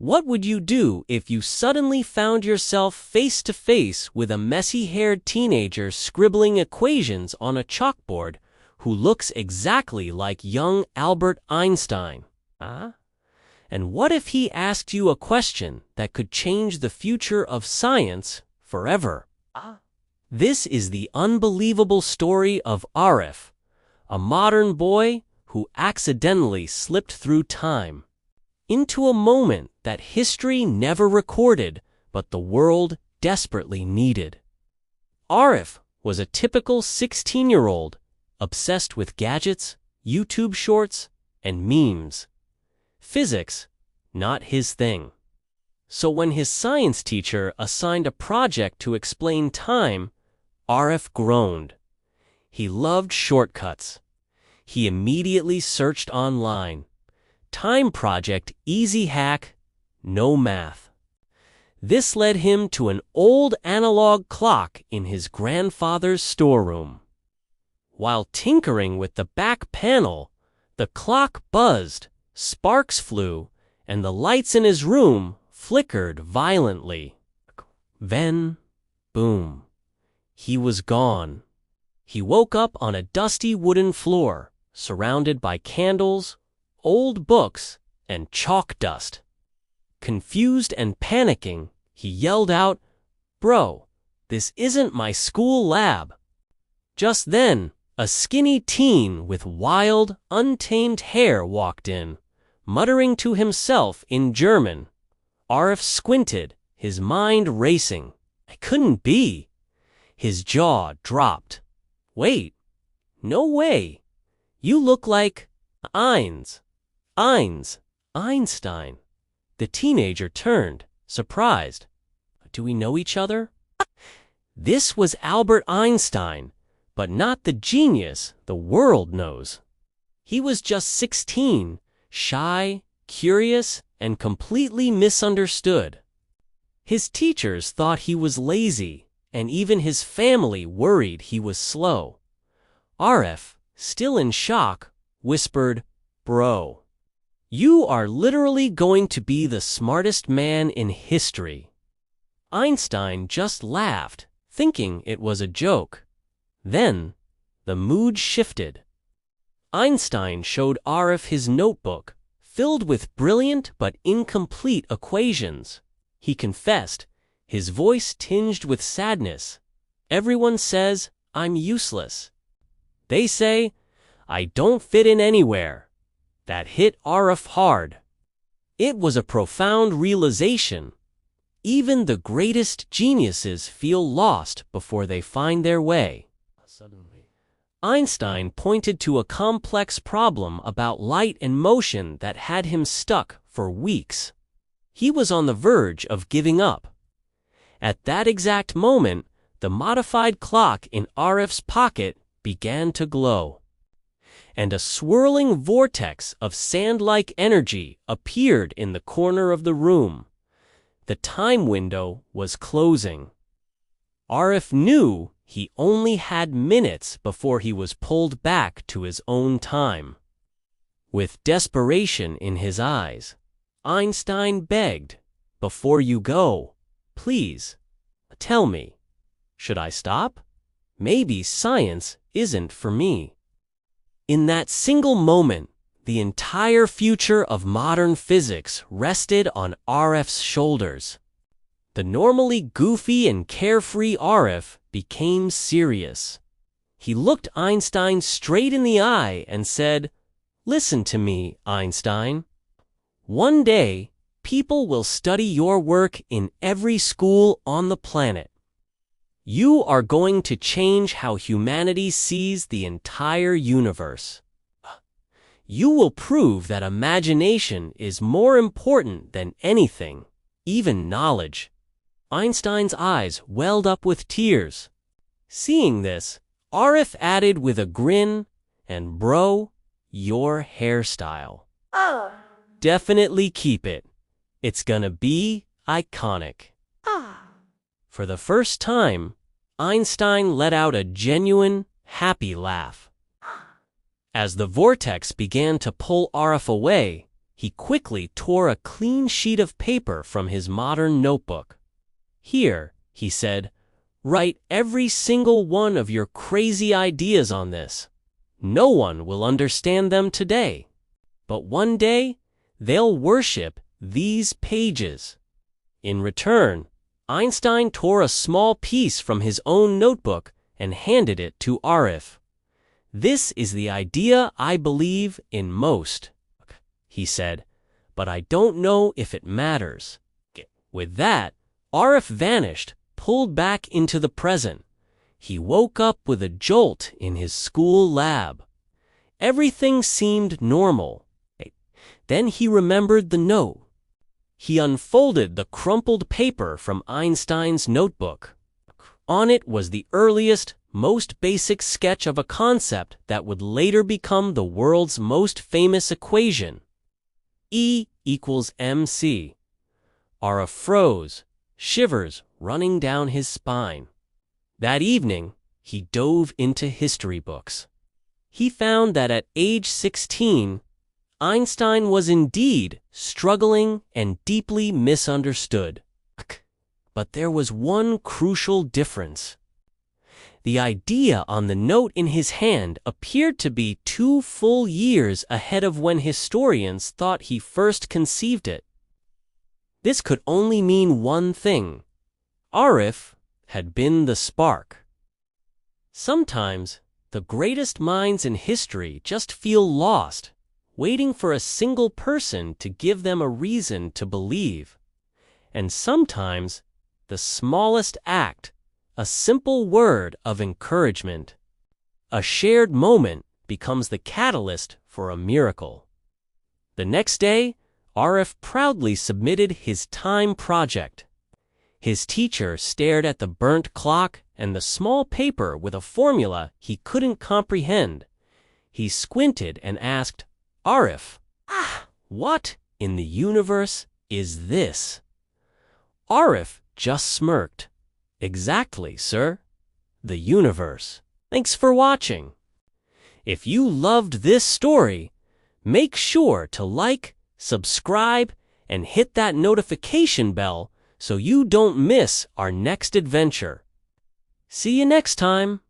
What would you do if you suddenly found yourself face to face with a messy-haired teenager scribbling equations on a chalkboard who looks exactly like young Albert Einstein? And what if he asked you a question that could change the future of science forever? This is the unbelievable story of Arif, a modern boy who accidentally slipped through time into a moment that history never recorded, but the world desperately needed. Arif was a typical 16-year-old, obsessed with gadgets, YouTube shorts, and memes. Physics, not his thing. So when his science teacher assigned a project to explain time, Arif groaned. He loved shortcuts. He immediately searched online. Time project easy hack, no math. This led him to an old analog clock in his grandfather's storeroom. While tinkering with the back panel, the clock buzzed, sparks flew, and the lights in his room flickered violently. Then, boom, he was gone. He woke up on a dusty wooden floor, surrounded by candles, old books, and chalk dust. Confused and panicking, he yelled out, "Bro, this isn't my school lab." Just then, a skinny teen with wild, untamed hair walked in, muttering to himself in German. Arif squinted, his mind racing. It couldn't be. His jaw dropped. Wait, no way. You look like Einstein. The teenager turned, surprised. Do we know each other? This was Albert Einstein, but not the genius the world knows. He was just 16, shy, curious, and completely misunderstood. His teachers thought he was lazy, and even his family worried he was slow. Arif, still in shock, whispered, "Bro, you are literally going to be the smartest man in history." Einstein just laughed, thinking it was a joke. Then, the mood shifted. Einstein showed Arif his notebook, filled with brilliant but incomplete equations. He confessed, his voice tinged with sadness. "Everyone says I'm useless. They say I don't fit in anywhere." That hit Arif hard. It was a profound realization. Even the greatest geniuses feel lost before they find their way. Einstein pointed to a complex problem about light and motion that had him stuck for weeks. He was on the verge of giving up. At that exact moment, the modified clock in Arif's pocket began to glow, and a swirling vortex of sand-like energy appeared in the corner of the room. The time window was closing. Arif knew he only had minutes before he was pulled back to his own time. With desperation in his eyes, Einstein begged, "Before you go, please, tell me, should I stop? Maybe science isn't for me." In that single moment, the entire future of modern physics rested on Arif's shoulders. The normally goofy and carefree Arif became serious. He looked Einstein straight in the eye and said, "Listen to me, Einstein. One day, people will study your work in every school on the planet. You are going to change how humanity sees the entire universe. You will prove that imagination is more important than anything, even knowledge." Einstein's eyes welled up with tears. Seeing this, Arif added with a grin, "And bro, your hairstyle. Definitely keep it. It's gonna be iconic." For the first time, Einstein let out a genuine, happy laugh. As the vortex began to pull Arif away, he quickly tore a clean sheet of paper from his modern notebook. "Here," he said, "write every single one of your crazy ideas on this. No one will understand them today, but one day they'll worship these pages." In return, Einstein tore a small piece from his own notebook and handed it to Arif. "This is the idea I believe in most," he said, "but I don't know if it matters." With that, Arif vanished, pulled back into the present. He woke up with a jolt in his school lab. Everything seemed normal. Then he remembered the note. He unfolded the crumpled paper from Einstein's notebook. On it was the earliest, most basic sketch of a concept that would later become the world's most famous equation. E equals mc. Arif froze, shivers running down his spine. That evening, he dove into history books. He found that at age 16, Einstein was indeed struggling and deeply misunderstood. But there was one crucial difference. The idea on the note in his hand appeared to be 2 full years ahead of when historians thought he first conceived it. This could only mean one thing. Arif had been the spark. Sometimes, the greatest minds in history just feel lost, waiting for a single person to give them a reason to believe. And sometimes, the smallest act, a simple word of encouragement, a shared moment becomes the catalyst for a miracle. The next day, Arif proudly submitted his time project. His teacher stared at the burnt clock and the small paper with a formula he couldn't comprehend. He squinted and asked, "Arif, what in the universe is this?" Arif just smirked. "Exactly, sir. The universe." Thanks for watching. If you loved this story, make sure to like, subscribe, and hit that notification bell so you don't miss our next adventure. See you next time.